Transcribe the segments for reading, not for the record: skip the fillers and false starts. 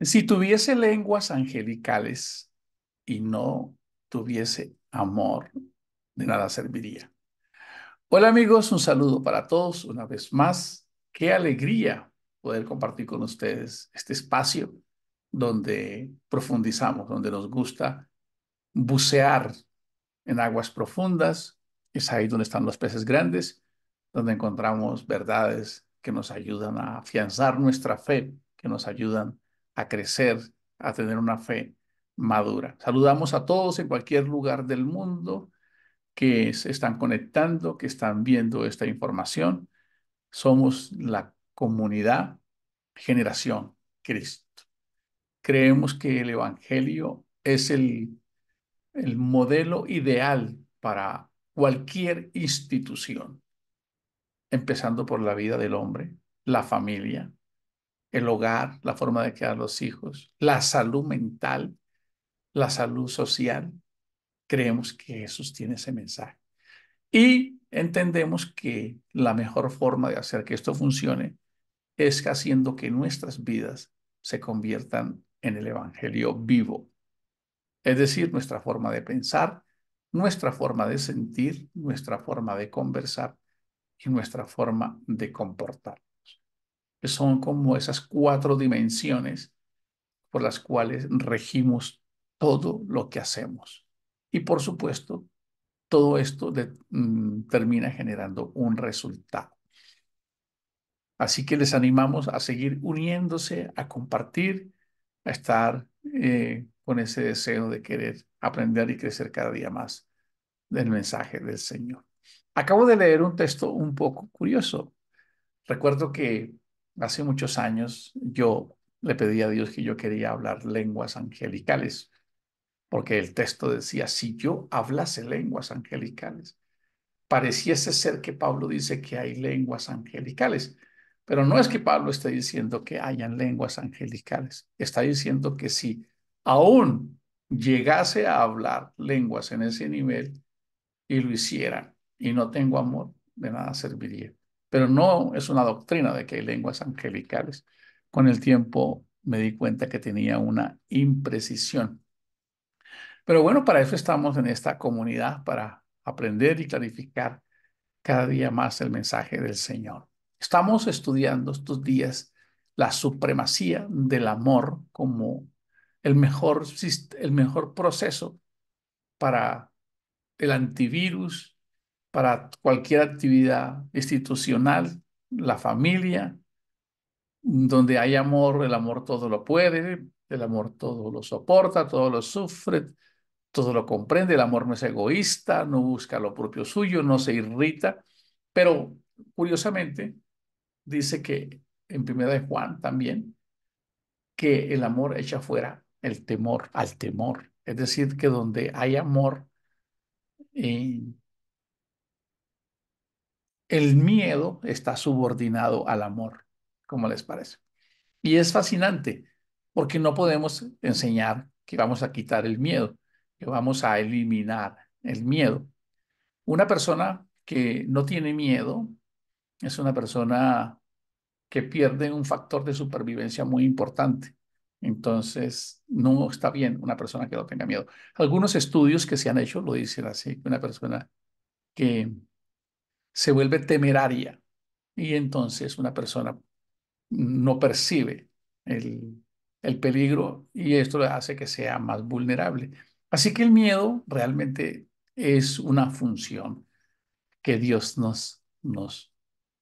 Si tuviese lenguas angelicales y no tuviese amor, de nada serviría. Hola amigos, un saludo para todos una vez más. Qué alegría poder compartir con ustedes este espacio donde profundizamos, donde nos gusta bucear en aguas profundas. Es ahí donde están los peces grandes, donde encontramos verdades que nos ayudan a afianzar nuestra fe, que nos ayudan a crecer, a tener una fe madura. Saludamos a todos en cualquier lugar del mundo que se están conectando, que están viendo esta información. Somos la comunidad Generación Cristo. Creemos que el Evangelio es el modelo ideal para cualquier institución, empezando por la vida del hombre, la familia, el hogar, la forma de criar a los hijos, la salud mental, la salud social. Creemos que Jesús tiene ese mensaje. Y entendemos que la mejor forma de hacer que esto funcione es haciendo que nuestras vidas se conviertan en el Evangelio vivo. Es decir, nuestra forma de pensar, nuestra forma de sentir, nuestra forma de conversar y nuestra forma de comportar. Que son como esas cuatro dimensiones por las cuales regimos todo lo que hacemos. Y por supuesto, todo esto termina generando un resultado. Así que les animamos a seguir uniéndose, a compartir, a estar con ese deseo de querer aprender y crecer cada día más del mensaje del Señor. Acabo de leer un texto un poco curioso. Recuerdo que hace muchos años yo le pedí a Dios que yo quería hablar lenguas angelicales, porque el texto decía, si yo hablase lenguas angelicales, pareciese ser que Pablo dice que hay lenguas angelicales, pero no es que Pablo esté diciendo que hayan lenguas angelicales, está diciendo que si aún llegase a hablar lenguas en ese nivel y lo hiciera y no tengo amor, de nada serviría. Pero no es una doctrina de que hay lenguas angelicales. Con el tiempo me di cuenta que tenía una imprecisión. Pero bueno, para eso estamos en esta comunidad, para aprender y clarificar cada día más el mensaje del Señor. Estamos estudiando estos días la supremacía del amor como el mejor proceso para el antivirus, para cualquier actividad institucional, la familia, donde hay amor, el amor todo lo puede, el amor todo lo soporta, todo lo sufre, todo lo comprende, el amor no es egoísta, no busca lo propio suyo, no se irrita, pero curiosamente dice que en Primera de Juan también, que el amor echa fuera el temor al temor, es decir, que donde hay amor, eh, el miedo está subordinado al amor. ¿Cómo les parece? Y es fascinante porque no podemos enseñar que vamos a quitar el miedo, que vamos a eliminar el miedo. Una persona que no tiene miedo es una persona que pierde un factor de supervivencia muy importante. Entonces, no está bien una persona que no tenga miedo. Algunos estudios que se han hecho lo dicen así, que una persona que se vuelve temeraria y entonces una persona no percibe el peligro y esto le hace que sea más vulnerable. Así que el miedo realmente es una función que Dios nos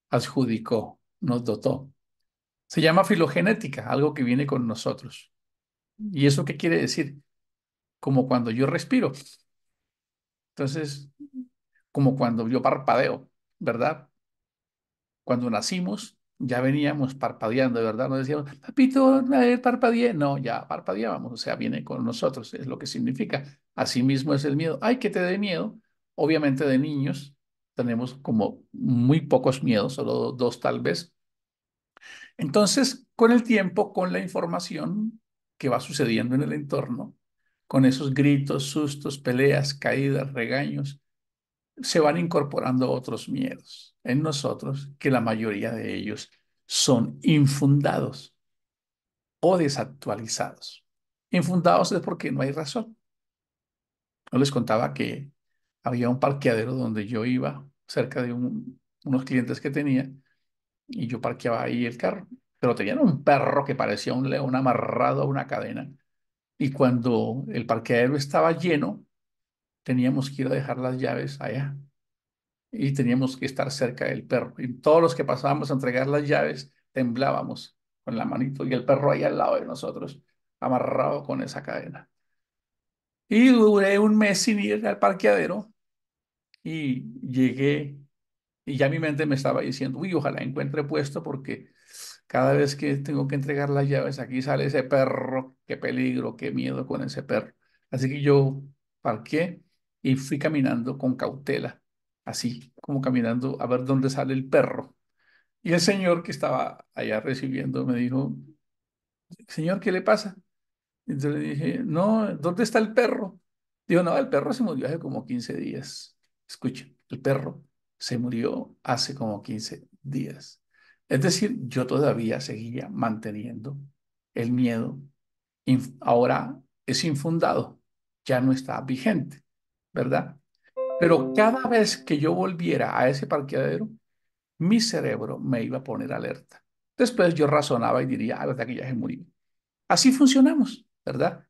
adjudicó, nos dotó. Se llama filogenética, algo que viene con nosotros. ¿Y eso qué quiere decir? Como cuando yo respiro. Entonces, como cuando yo parpadeo, ¿verdad? Cuando nacimos, ya veníamos parpadeando, ¿verdad? No decíamos, papito, a ver, parpadeé. No, ya parpadeábamos, o sea, viene con nosotros, es lo que significa. Asimismo es el miedo. Ay, que te dé miedo. Obviamente de niños tenemos como muy pocos miedos, solo dos tal vez. Entonces, con el tiempo, con la información que va sucediendo en el entorno, con esos gritos, sustos, peleas, caídas, regaños, se van incorporando otros miedos en nosotros, que la mayoría de ellos son infundados. o desactualizados. Infundados es porque no hay razón. No les contaba que había un parqueadero donde yo iba, cerca de unos clientes que tenía, y yo parqueaba ahí el carro. Pero tenían un perro que parecía un león amarrado a una cadena. Y cuando el parqueadero estaba lleno, teníamos que ir a dejar las llaves allá y teníamos que estar cerca del perro. Y todos los que pasábamos a entregar las llaves temblábamos con la manito y el perro ahí al lado de nosotros, amarrado con esa cadena. Y duré un mes sin ir al parqueadero y llegué y ya mi mente me estaba diciendo, uy, ojalá encuentre puesto porque cada vez que tengo que entregar las llaves, aquí sale ese perro, qué peligro, qué miedo con ese perro. Así que yo parqué y fui caminando con cautela, así como caminando a ver dónde sale el perro. Y el señor que estaba allá recibiendo me dijo, señor, ¿qué le pasa? Entonces le dije, no, ¿dónde está el perro? Digo, no, el perro se murió hace como 15 días. Escucha, el perro se murió hace como 15 días. Es decir, yo todavía seguía manteniendo el miedo. Ahora es infundado, ya no está vigente, ¿verdad? Pero cada vez que yo volviera a ese parqueadero, mi cerebro me iba a poner alerta. Después yo razonaba y diría, ah, verdad que ya se murió. Así funcionamos, ¿verdad?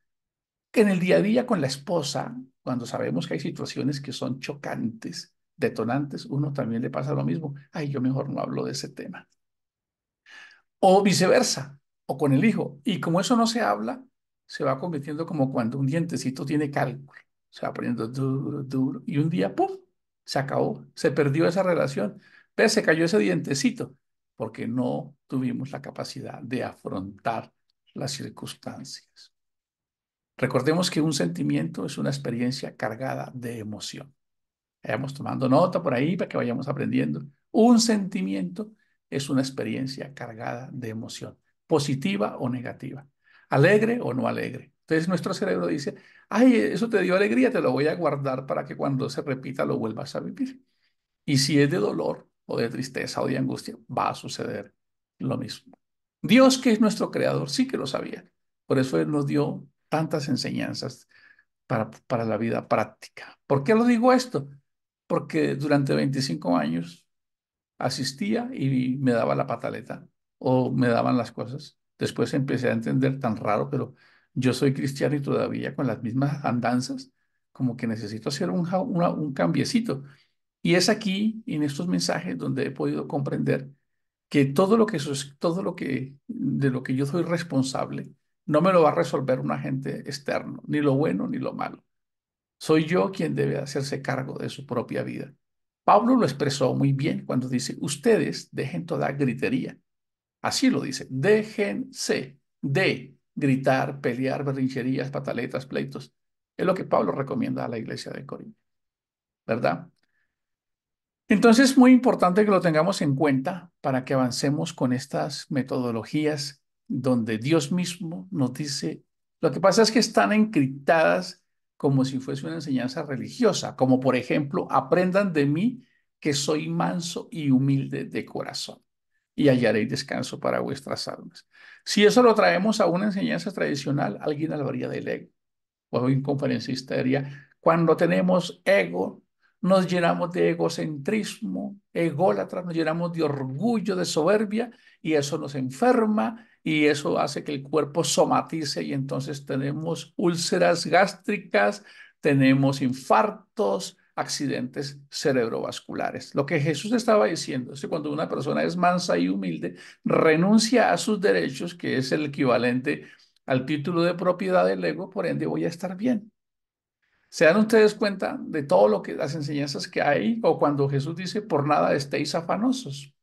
En el día a día con la esposa, cuando sabemos que hay situaciones que son chocantes, detonantes, uno también le pasa lo mismo. Ay, yo mejor no hablo de ese tema. O viceversa, o con el hijo. Y como eso no se habla, se va convirtiendo como cuando un dientecito tiene cálculo. Se va poniendo duro, duro. Y un día, ¡pum!, se acabó, se perdió esa relación. ¿Ves? Se cayó ese dientecito porque no tuvimos la capacidad de afrontar las circunstancias. Recordemos que un sentimiento es una experiencia cargada de emoción. Vayamos tomando nota por ahí para que vayamos aprendiendo. Un sentimiento es una experiencia cargada de emoción, positiva o negativa, alegre o no alegre. Entonces nuestro cerebro dice, ay, eso te dio alegría, te lo voy a guardar para que cuando se repita lo vuelvas a vivir. Y si es de dolor o de tristeza o de angustia, va a suceder lo mismo. Dios, que es nuestro creador, sí que lo sabía. Por eso Él nos dio tantas enseñanzas para la vida práctica. ¿Por qué lo digo esto? Porque durante 25 años asistía y me daba la pataleta o me daban las cosas. Después empecé a entender tan raro, pero yo soy cristiano y todavía con las mismas andanzas, como que necesito hacer un cambiecito. Y es aquí, en estos mensajes, donde he podido comprender que todo lo que, de lo que yo soy responsable, no me lo va a resolver un agente externo, ni lo bueno ni lo malo. Soy yo quien debe hacerse cargo de su propia vida. Pablo lo expresó muy bien cuando dice, ustedes dejen toda gritería. Así lo dice, déjense de gritar, pelear, berrincherías, pataletas, pleitos. Es lo que Pablo recomienda a la iglesia de Corinto, ¿verdad? Entonces es muy importante que lo tengamos en cuenta para que avancemos con estas metodologías donde Dios mismo nos dice, lo que pasa es que están encriptadas como si fuese una enseñanza religiosa, como por ejemplo, aprendan de mí que soy manso y humilde de corazón y hallaréis descanso para vuestras almas. Si eso lo traemos a una enseñanza tradicional, alguien hablaría del ego o un conferencista diría, cuando tenemos ego, nos llenamos de egocentrismo, ególatras, nos llenamos de orgullo, de soberbia, y eso nos enferma, y eso hace que el cuerpo somatice, y entonces tenemos úlceras gástricas, tenemos infartos, accidentes cerebrovasculares. Lo que Jesús estaba diciendo es que cuando una persona es mansa y humilde, renuncia a sus derechos, que es el equivalente al título de propiedad del ego, por ende voy a estar bien. ¿Se dan ustedes cuenta de todo lo que las enseñanzas que hay o cuando Jesús dice por nada estéis afanosos?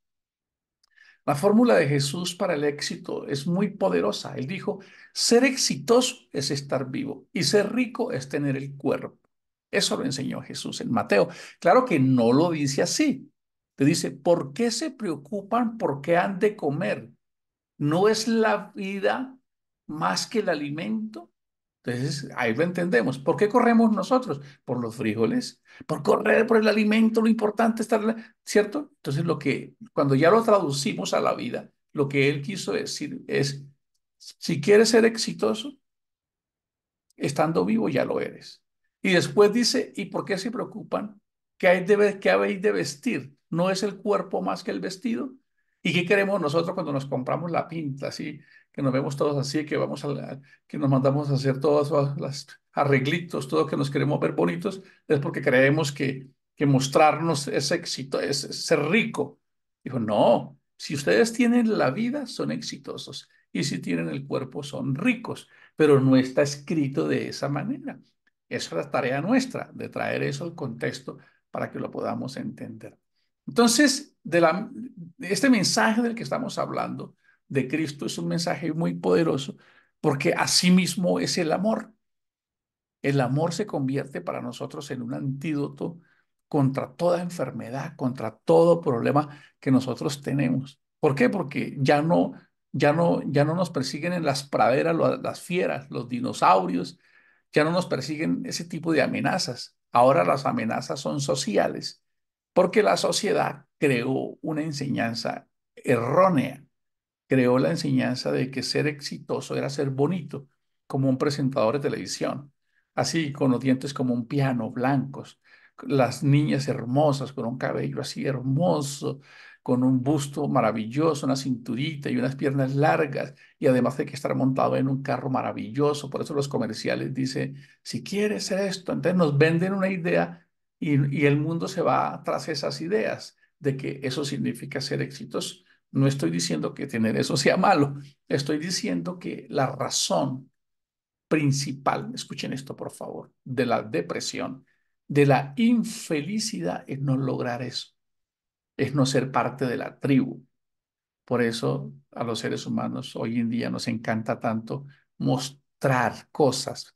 La fórmula de Jesús para el éxito es muy poderosa. Él dijo, ser exitoso es estar vivo y ser rico es tener el cuerpo. Eso lo enseñó Jesús en Mateo. Claro que no lo dice así. Te dice, ¿por qué se preocupan por qué han de comer? ¿No es la vida más que el alimento? Entonces, ahí lo entendemos. ¿Por qué corremos nosotros? Por los frijoles, por correr por el alimento, lo importante es estar, ¿cierto? Entonces, cuando ya lo traducimos a la vida, lo que él quiso decir es, Si quieres ser exitoso, estando vivo ya lo eres. Y después dice, ¿y por qué se preocupan? ¿Qué habéis de vestir? ¿No es el cuerpo más que el vestido? ¿Y qué queremos nosotros cuando nos compramos la pinta, así, que nos vemos todos así, que que nos mandamos a hacer todos los arreglitos, todo que nos queremos ver bonitos? Es porque creemos que mostrarnos es éxito, es ser rico. Dijo, no, si ustedes tienen la vida, son exitosos. Y si tienen el cuerpo, son ricos, pero no está escrito de esa manera. Esa es la tarea nuestra, de traer eso al contexto para que lo podamos entender. Entonces, este mensaje del que estamos hablando de Cristo es un mensaje muy poderoso porque asimismo es el amor. El amor se convierte para nosotros en un antídoto contra toda enfermedad, contra todo problema que nosotros tenemos. ¿Por qué? Porque ya no nos persiguen en las praderas las fieras, los dinosaurios, ya no nos persiguen ese tipo de amenazas. Ahora las amenazas son sociales, porque la sociedad creó una enseñanza errónea, creó la enseñanza de que ser exitoso era ser bonito, como un presentador de televisión, así con los dientes como un piano, blancos, las niñas hermosas con un cabello así hermoso, con un busto maravilloso, una cinturita y unas piernas largas, y además de que estar montado en un carro maravilloso. Por eso los comerciales dicen, si quieres esto, entonces nos venden una idea y el mundo se va tras esas ideas de que eso significa ser exitoso. No estoy diciendo que tener eso sea malo, estoy diciendo que la razón principal, escuchen esto por favor, de la depresión, de la infelicidad es no lograr eso, es no ser parte de la tribu. Por eso a los seres humanos hoy en día nos encanta tanto mostrar cosas,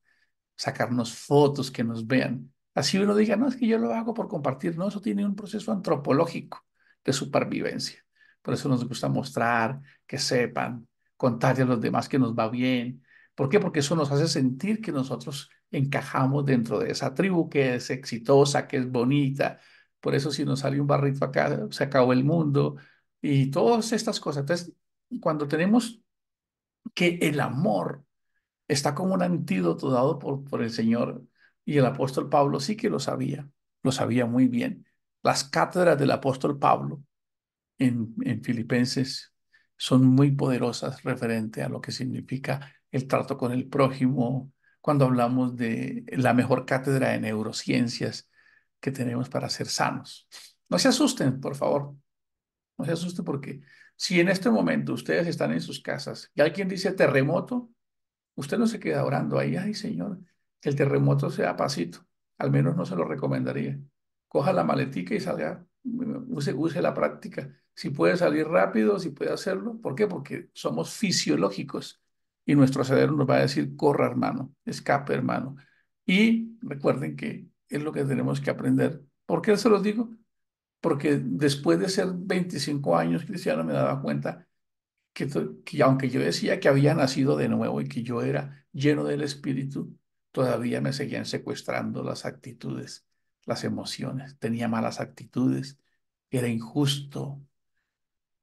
sacarnos fotos, que nos vean. Así uno diga, no, es que yo lo hago por compartir. No, eso tiene un proceso antropológico de supervivencia. Por eso nos gusta mostrar, que sepan, contarle a los demás que nos va bien. ¿Por qué? Porque eso nos hace sentir que nosotros encajamos dentro de esa tribu que es exitosa, que es bonita. Por eso si nos sale un barrito acá, se acabó el mundo y todas estas cosas. Entonces, cuando tenemos que el amor está como un antídoto dado por el Señor, y el apóstol Pablo sí que lo sabía muy bien. Las cátedras del apóstol Pablo en Filipenses son muy poderosas referente a lo que significa el trato con el prójimo, cuando hablamos de la mejor cátedra de neurociencias que tenemos para ser sanos. No se asusten, por favor, no se asusten porque si en este momento ustedes están en sus casas y alguien dice terremoto, usted no se queda orando ahí, ay Señor, que el terremoto sea pasito. Al menos no se lo recomendaría. Coja la maletica y salga, use la práctica. Si puede salir rápido, si puede hacerlo. ¿Por qué? Porque somos fisiológicos y nuestro cerebro nos va a decir, corra hermano, escape hermano. Y recuerden que es lo que tenemos que aprender. ¿Por qué se los digo? Porque después de ser 25 años cristiano me daba cuenta que aunque yo decía que había nacido de nuevo y que yo era lleno del Espíritu, todavía me seguían secuestrando las actitudes, las emociones. Tenía malas actitudes, era injusto,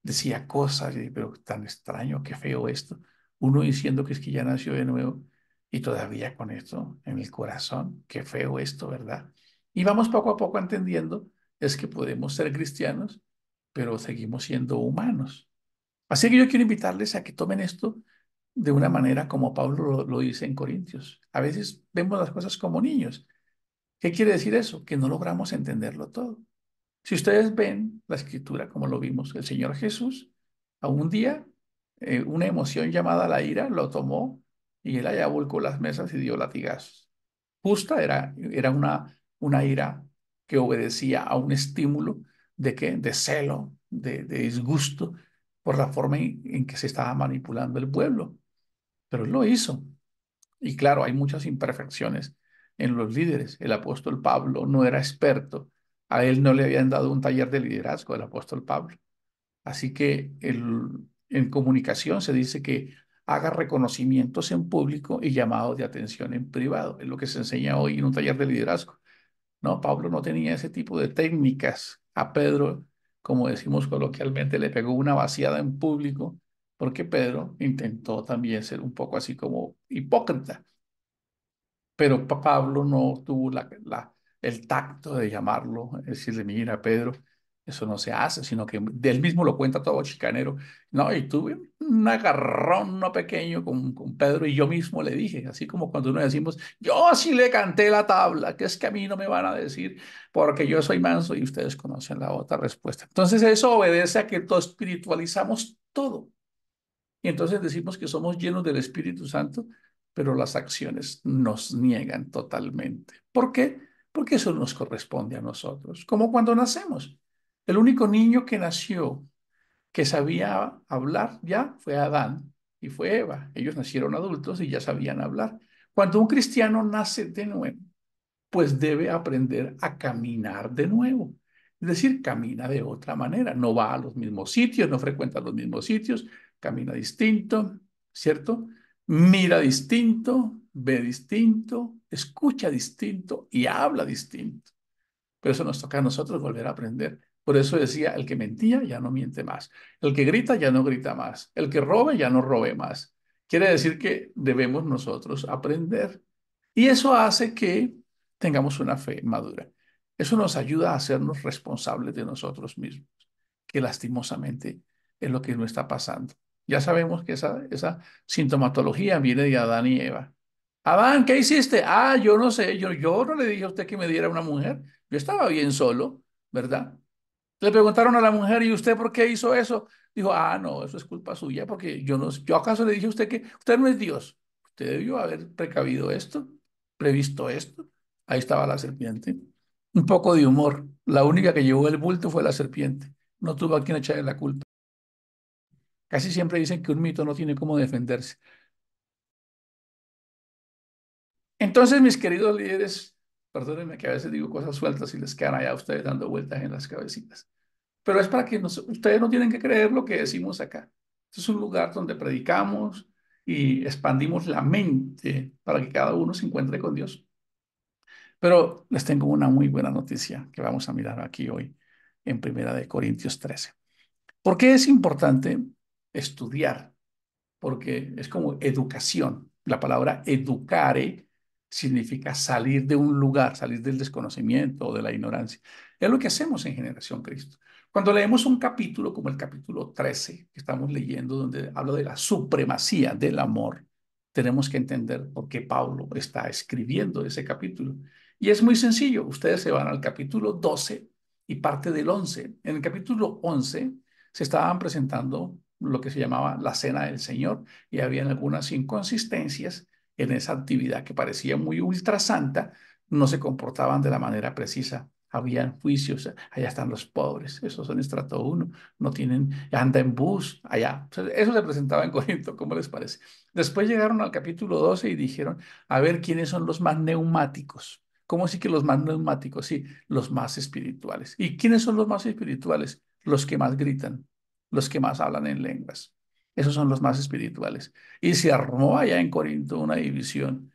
decía cosas, y, pero tan extraño, qué feo esto. Uno diciendo que es que ya nació de nuevo y todavía con esto en el corazón, qué feo esto, ¿verdad? Y vamos poco a poco entendiendo, es que podemos ser cristianos, pero seguimos siendo humanos. Así que yo quiero invitarles a que tomen esto de una manera como Pablo lo dice en Corintios. A veces vemos las cosas como niños. ¿Qué quiere decir eso? Que no logramos entenderlo todo. Si ustedes ven la escritura como lo vimos, el Señor Jesús, a un día, una emoción llamada la ira lo tomó y él allá volcó las mesas y dio latigazos. Justa era una ira que obedecía a un estímulo de qué, de celo, de disgusto por la forma en que se estaba manipulando el pueblo. Pero él lo hizo. Y claro, hay muchas imperfecciones en los líderes. El apóstol Pablo no era experto. A él no le habían dado un taller de liderazgo del apóstol Pablo. Así que en comunicación se dice que haga reconocimientos en público y llamados de atención en privado. Es lo que se enseña hoy en un taller de liderazgo. No, Pablo no tenía ese tipo de técnicas. A Pedro, como decimos coloquialmente, le pegó una vaciada en público porque Pedro intentó también ser un poco así como hipócrita. Pero Pablo no tuvo el tacto de llamarlo, decirle, mira, Pedro, eso no se hace, sino que él mismo lo cuenta todo chicanero. No, y tuve un agarrón no pequeño con Pedro y yo mismo le dije, así como cuando uno decimos, yo sí le canté la tabla, que es que a mí no me van a decir porque yo soy manso y ustedes conocen la otra respuesta. Entonces eso obedece a que todo espiritualizamos todo. Y entonces decimos que somos llenos del Espíritu Santo, pero las acciones nos niegan totalmente. ¿Por qué? Porque eso nos corresponde a nosotros, como cuando nacemos. El único niño que nació que sabía hablar ya fue Adán y fue Eva. Ellos nacieron adultos y ya sabían hablar. Cuando un cristiano nace de nuevo, pues debe aprender a caminar de nuevo. Es decir, camina de otra manera, no va a los mismos sitios, no frecuenta los mismos sitios, camina distinto, ¿cierto? Mira distinto, ve distinto, escucha distinto y habla distinto. Pero eso nos toca a nosotros volver a aprender. Por eso decía, el que mentía ya no miente más. El que grita ya no grita más. El que robe ya no robe más. Quiere decir que debemos nosotros aprender. Y eso hace que tengamos una fe madura. Eso nos ayuda a hacernos responsables de nosotros mismos, que lastimosamente es lo que nos está pasando. Ya sabemos que esa sintomatología viene de Adán y Eva. Adán, ¿qué hiciste? Ah, yo no sé, yo no le dije a usted que me diera una mujer. Yo estaba bien solo, ¿verdad? Le preguntaron a la mujer, ¿y usted por qué hizo eso? Dijo, ah, no, eso es culpa suya, porque yo acaso le dije a usted que usted no es Dios. Usted debió haber precavido esto, previsto esto. Ahí estaba la serpiente. Un poco de humor. La única que llevó el bulto fue la serpiente. No tuvo a quien echarle la culpa. Casi siempre dicen que un mito no tiene cómo defenderse. Entonces, mis queridos líderes, perdónenme que a veces digo cosas sueltas y les quedan allá a ustedes dando vueltas en las cabecitas. Pero es para que ustedes no tienen que creer lo que decimos acá. Este es un lugar donde predicamos y expandimos la mente para que cada uno se encuentre con Dios. Pero les tengo una muy buena noticia que vamos a mirar aquí hoy en Primera de Corintios 13. ¿Por qué es importante estudiar? Porque es como educación. La palabra educare significa salir de un lugar, salir del desconocimiento o de la ignorancia. Es lo que hacemos en Generación Cristo. Cuando leemos un capítulo como el capítulo 13 que estamos leyendo, donde habla de la supremacía del amor, tenemos que entender por qué Pablo está escribiendo ese capítulo. Y es muy sencillo. Ustedes se van al capítulo 12 y parte del 11. En el capítulo 11 se estaban presentando lo que se llamaba la Cena del Señor y habían algunas inconsistencias en esa actividad que parecía muy ultra santa, no se comportaban de la manera precisa. Habían juicios, allá están los pobres, esos son estrato 1, no tienen, anda en bus, allá. O sea, eso se presentaba en Corinto, ¿cómo les parece? Después llegaron al capítulo 12 y dijeron, a ver quiénes son los más neumáticos. ¿Cómo así que los más neumáticos? Sí, los más espirituales. ¿Y quiénes son los más espirituales? Los que más gritan, los que más hablan en lenguas. Esos son los más espirituales. Y se armó allá en Corinto una división,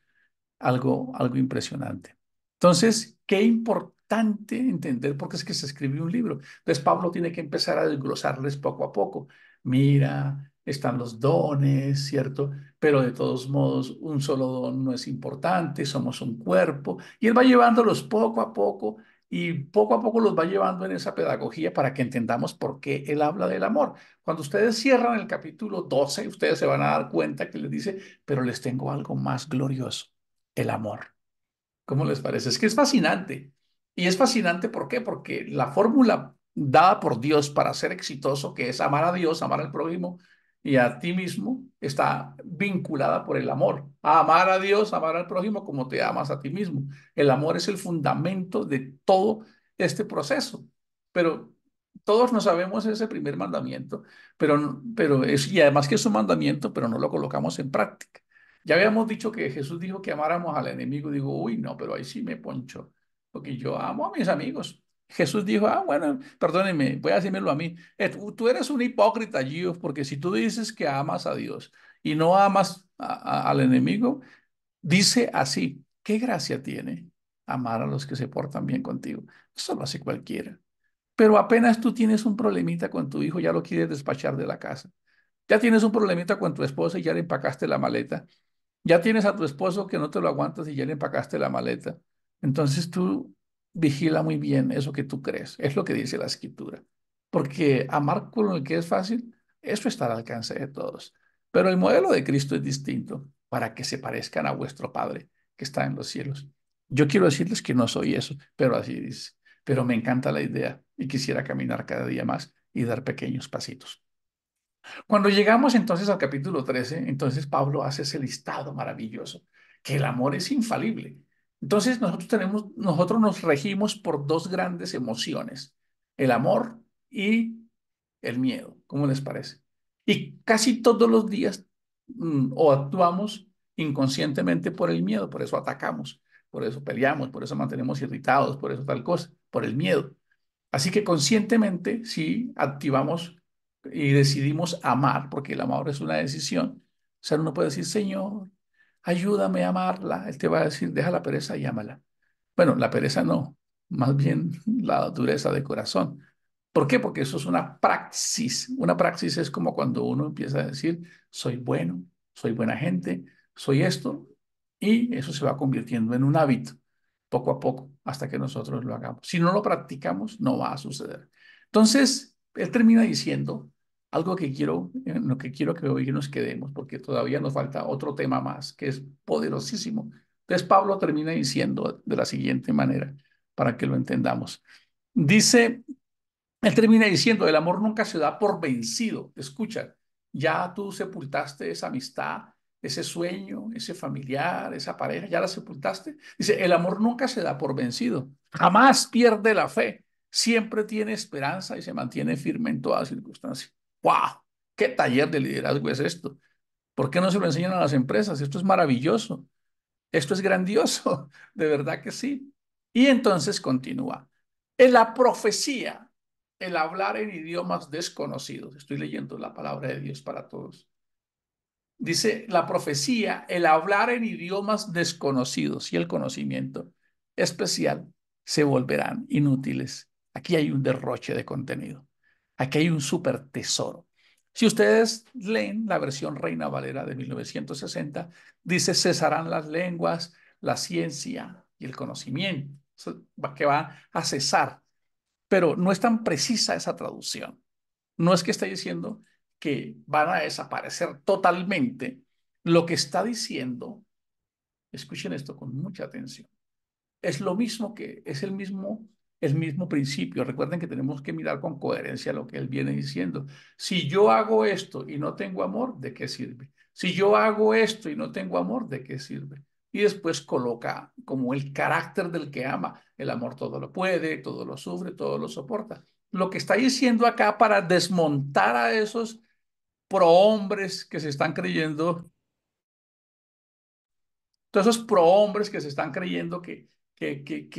algo impresionante. Entonces, qué importante entender por qué es que se escribió un libro. Entonces, Pablo tiene que empezar a desglosarles poco a poco. Mira, están los dones, ¿cierto? Pero de todos modos, un solo don no es importante, somos un cuerpo. Y él va llevándolos poco a poco y poco a poco los va llevando en esa pedagogía para que entendamos por qué él habla del amor. Cuando ustedes cierran el capítulo 12, ustedes se van a dar cuenta que les dice, pero les tengo algo más glorioso, el amor. ¿Cómo les parece? Es que es fascinante. Y es fascinante, ¿por qué? Porque la fórmula dada por Dios para ser exitoso, que es amar a Dios, amar al prójimo y a ti mismo, está vinculada por el amor. A amar a Dios, amar al prójimo como te amas a ti mismo. El amor es el fundamento de todo este proceso. Pero todos no sabemos ese primer mandamiento, y además que es un mandamiento, pero no lo colocamos en práctica. Ya habíamos dicho que Jesús dijo que amáramos al enemigo. Digo, uy, no, pero ahí sí me poncho, porque yo amo a mis amigos. Jesús dijo, ah, bueno, perdónenme, voy a decírmelo a mí. Tú eres un hipócrita, Gio, porque si tú dices que amas a Dios y no amas al enemigo, dice así, ¿qué gracia tiene amar a los que se portan bien contigo? Eso lo hace cualquiera. Pero apenas tú tienes un problemita con tu hijo, ya lo quieres despachar de la casa. Ya tienes un problemita con tu esposa y ya le empacaste la maleta. Ya tienes a tu esposo que no te lo aguantas y ya le empacaste la maleta. Entonces tú vigila muy bien eso que tú crees. Es lo que dice la escritura. Porque amar con el que es fácil, eso está al alcance de todos. Pero el modelo de Cristo es distinto para que se parezcan a vuestro Padre que está en los cielos. Yo quiero decirles que no soy eso, pero así dice. Pero me encanta la idea y quisiera caminar cada día más y dar pequeños pasitos. Cuando llegamos entonces al capítulo 13, entonces Pablo hace ese listado maravilloso, que el amor es infalible. Entonces nosotros nos regimos por dos grandes emociones, el amor y el miedo. ¿Cómo les parece? Y casi todos los días o actuamos inconscientemente por el miedo, por eso atacamos, por eso peleamos, por eso mantenemos irritados, por eso tal cosa, por el miedo. Así que conscientemente, si activamos y decidimos amar, porque el amor es una decisión, o sea, uno puede decir, Señor, ayúdame a amarla. Él te va a decir, deja la pereza y ámala. Bueno, la pereza no, más bien la dureza de corazón. ¿Por qué? Porque eso es una praxis. Una praxis es como cuando uno empieza a decir, soy bueno, soy buena gente, soy esto, y eso se va convirtiendo en un hábito, poco a poco, hasta que nosotros lo hagamos. Si no lo practicamos, no va a suceder. Entonces, él termina diciendo algo que quiero, en lo que quiero que hoy nos quedemos, porque todavía nos falta otro tema más, que es poderosísimo. Entonces, Pablo termina diciendo de la siguiente manera, para que lo entendamos. Dice, él termina diciendo, el amor nunca se da por vencido. Escucha, ya tú sepultaste esa amistad, ese sueño, ese familiar, esa pareja, ya la sepultaste. Dice, el amor nunca se da por vencido. Jamás pierde la fe. Siempre tiene esperanza y se mantiene firme en todas circunstancias. ¡Wow! ¿Qué taller de liderazgo es esto? ¿Por qué no se lo enseñan a las empresas? Esto es maravilloso. Esto es grandioso, de verdad que sí. Y entonces continúa. En la profecía, el hablar en idiomas desconocidos. Estoy leyendo la palabra de Dios para todos. Dice la profecía, el hablar en idiomas desconocidos y el conocimiento especial se volverán inútiles. Aquí hay un derroche de contenido. Aquí hay un súper tesoro. Si ustedes leen la versión Reina Valera de 1960, dice cesarán las lenguas, la ciencia y el conocimiento, que va a cesar. Pero no es tan precisa esa traducción. No es que esté diciendo que van a desaparecer totalmente. Lo que está diciendo, escuchen esto con mucha atención, es lo mismo que, es el mismo principio. Recuerden que tenemos que mirar con coherencia lo que él viene diciendo. Si yo hago esto y no tengo amor, ¿de qué sirve? Si yo hago esto y no tengo amor, ¿de qué sirve? Y después coloca como el carácter del que ama. El amor todo lo puede, todo lo sufre, todo lo soporta. Lo que está diciendo acá para desmontar a esos prohombres que se están creyendo, todos esos prohombres que se están creyendo que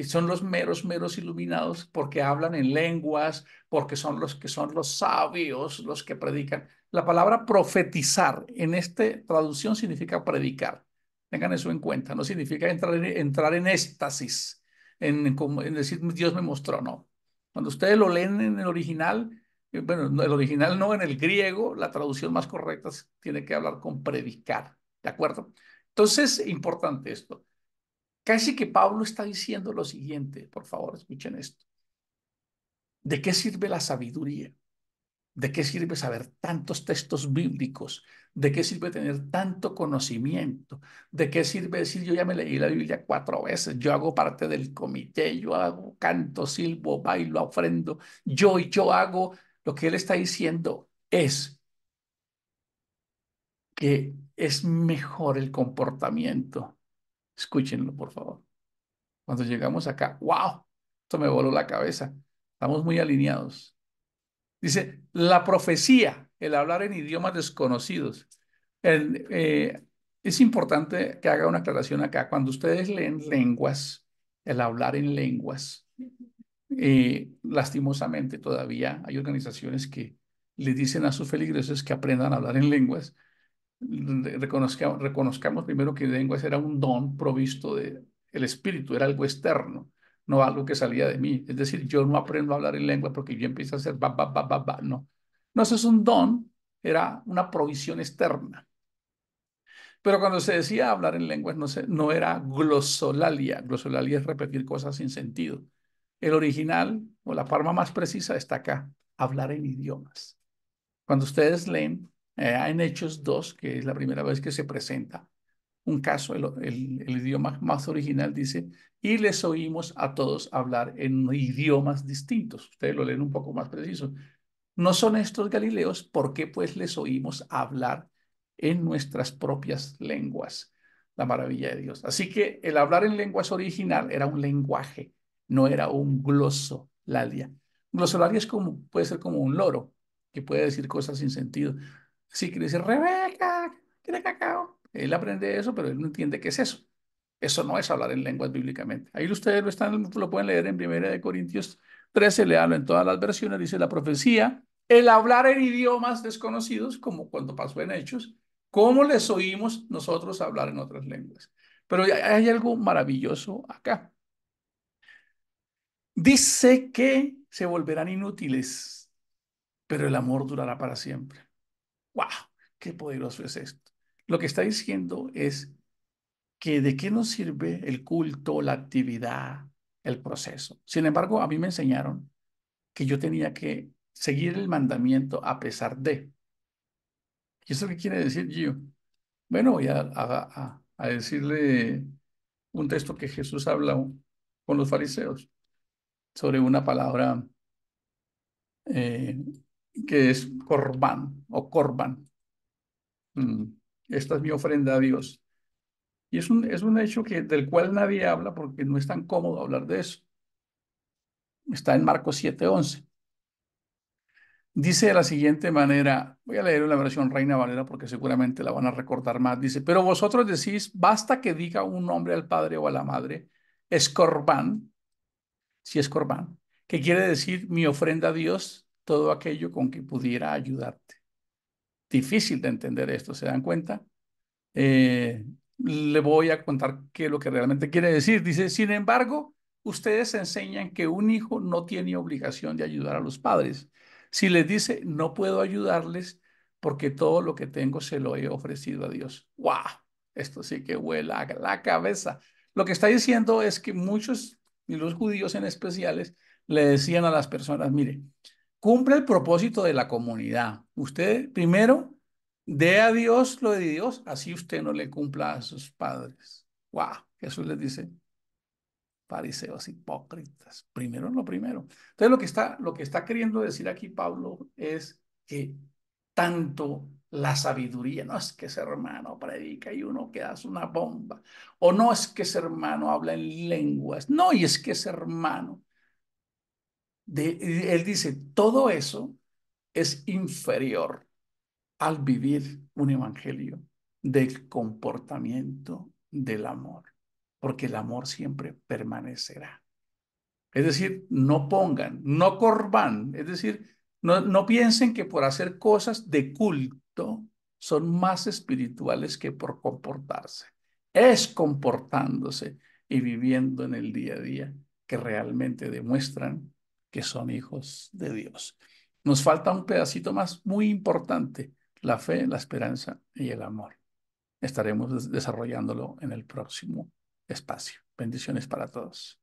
son los meros iluminados porque hablan en lenguas, porque son los que son los sabios, los que predican. La palabra profetizar en esta traducción significa predicar. Tengan eso en cuenta. No significa entrar en éxtasis, en decir Dios me mostró, no. Cuando ustedes lo leen en el original, bueno, el original no, en el griego, la traducción más correcta tiene que hablar con predicar. ¿De acuerdo? Entonces, importante esto. Casi que Pablo está diciendo lo siguiente, por favor, escuchen esto. ¿De qué sirve la sabiduría? ¿De qué sirve saber tantos textos bíblicos? ¿De qué sirve tener tanto conocimiento? ¿De qué sirve decir yo ya me leí la Biblia 4 veces? Yo hago parte del comité, yo hago canto, silbo, bailo, ofrendo. Yo hago. Lo que él está diciendo es que es mejor el comportamiento. Escúchenlo, por favor. Cuando llegamos acá, ¡wow! Esto me voló la cabeza. Estamos muy alineados. Dice, la profecía, el hablar en idiomas desconocidos. El, eh, es importante que haga una aclaración acá. Cuando ustedes leen lenguas, el hablar en lenguas, lastimosamente todavía hay organizaciones que le dicen a sus feligreses que aprendan a hablar en lenguas. Reconozcamos primero que lenguas era un don provisto de el espíritu, era algo externo, no algo que salía de mí. Es decir, yo no aprendo a hablar en lengua porque yo empiezo a hacer ba, ba, ba, ba, ba. No, no, eso es un don era una provisión externa. Pero cuando se decía hablar en lenguas, no era glosolalia. Glosolalia es repetir cosas sin sentido. El original o la forma más precisa está acá, hablar en idiomas. Cuando ustedes leen en Hechos 2, que es la primera vez que se presenta un caso, el idioma más original dice, y les oímos a todos hablar en idiomas distintos. Ustedes lo leen un poco más preciso. No son estos Galileos, ¿por qué pues les oímos hablar en nuestras propias lenguas? La maravilla de Dios. Así que el hablar en lenguas original era un lenguaje, no era un glosolalia. Glosolalia es como, puede ser como un loro, que puede decir cosas sin sentido. Sí, que le dice, Rebeca, ¿quiere cacao? Él aprende eso, pero él no entiende qué es eso. Eso no es hablar en lenguas bíblicamente. Ahí ustedes lo pueden leer en 1 Corintios 13, léalo en todas las versiones, dice la profecía, el hablar en idiomas desconocidos, como cuando pasó en Hechos, ¿cómo les oímos nosotros hablar en otras lenguas? Pero hay algo maravilloso acá. Dice que se volverán inútiles, pero el amor durará para siempre. ¡Wow! ¡Qué poderoso es esto! Lo que está diciendo es que de qué nos sirve el culto, la actividad, el proceso. Sin embargo, a mí me enseñaron que yo tenía que seguir el mandamiento a pesar de. ¿Y eso qué quiere decir, Gio? Bueno, voy a decirle un texto que Jesús habla con los fariseos sobre una palabra eh, que es corbán o corban. Mm, Esta es mi ofrenda a Dios. Y es un hecho del cual nadie habla porque no es tan cómodo hablar de eso. Está en Marcos 7:11. Dice de la siguiente manera, voy a leer la versión Reina Valera porque seguramente la van a recordar más. Dice, pero vosotros decís, basta que diga un nombre al padre o a la madre, es corbán, si es corbán, que quiere decir mi ofrenda a Dios, todo aquello con que pudiera ayudarte. Difícil de entender esto, ¿se dan cuenta? eh, Le voy a contar qué es lo que realmente quiere decir. Dice, sin embargo, ustedes enseñan que un hijo no tiene obligación de ayudar a los padres. Si les dice, no puedo ayudarles porque todo lo que tengo se lo he ofrecido a Dios. ¡Wow! Esto sí que vuela a la cabeza. Lo que está diciendo es que muchos, y los judíos en especiales, le decían a las personas, mire, cumple el propósito de la comunidad. Usted primero dé a Dios lo de Dios, así usted no le cumpla a sus padres. Wow, Jesús les dice, fariseos hipócritas, primero lo primero. Entonces lo que está queriendo decir aquí Pablo es que tanto la sabiduría, no es que ese hermano predica y uno queda una bomba, o no es que ese hermano habla en lenguas, no, y es que ese hermano, él dice, todo eso es inferior al vivir un evangelio del comportamiento del amor, porque el amor siempre permanecerá. Es decir, no pongan, no corban, es decir, no piensen que por hacer cosas de culto son más espirituales que por comportarse. Es comportándose y viviendo en el día a día que realmente demuestran que son hijos de Dios. Nos falta un pedacito más muy importante, la fe, la esperanza y el amor. Estaremos desarrollándolo en el próximo espacio. Bendiciones para todos.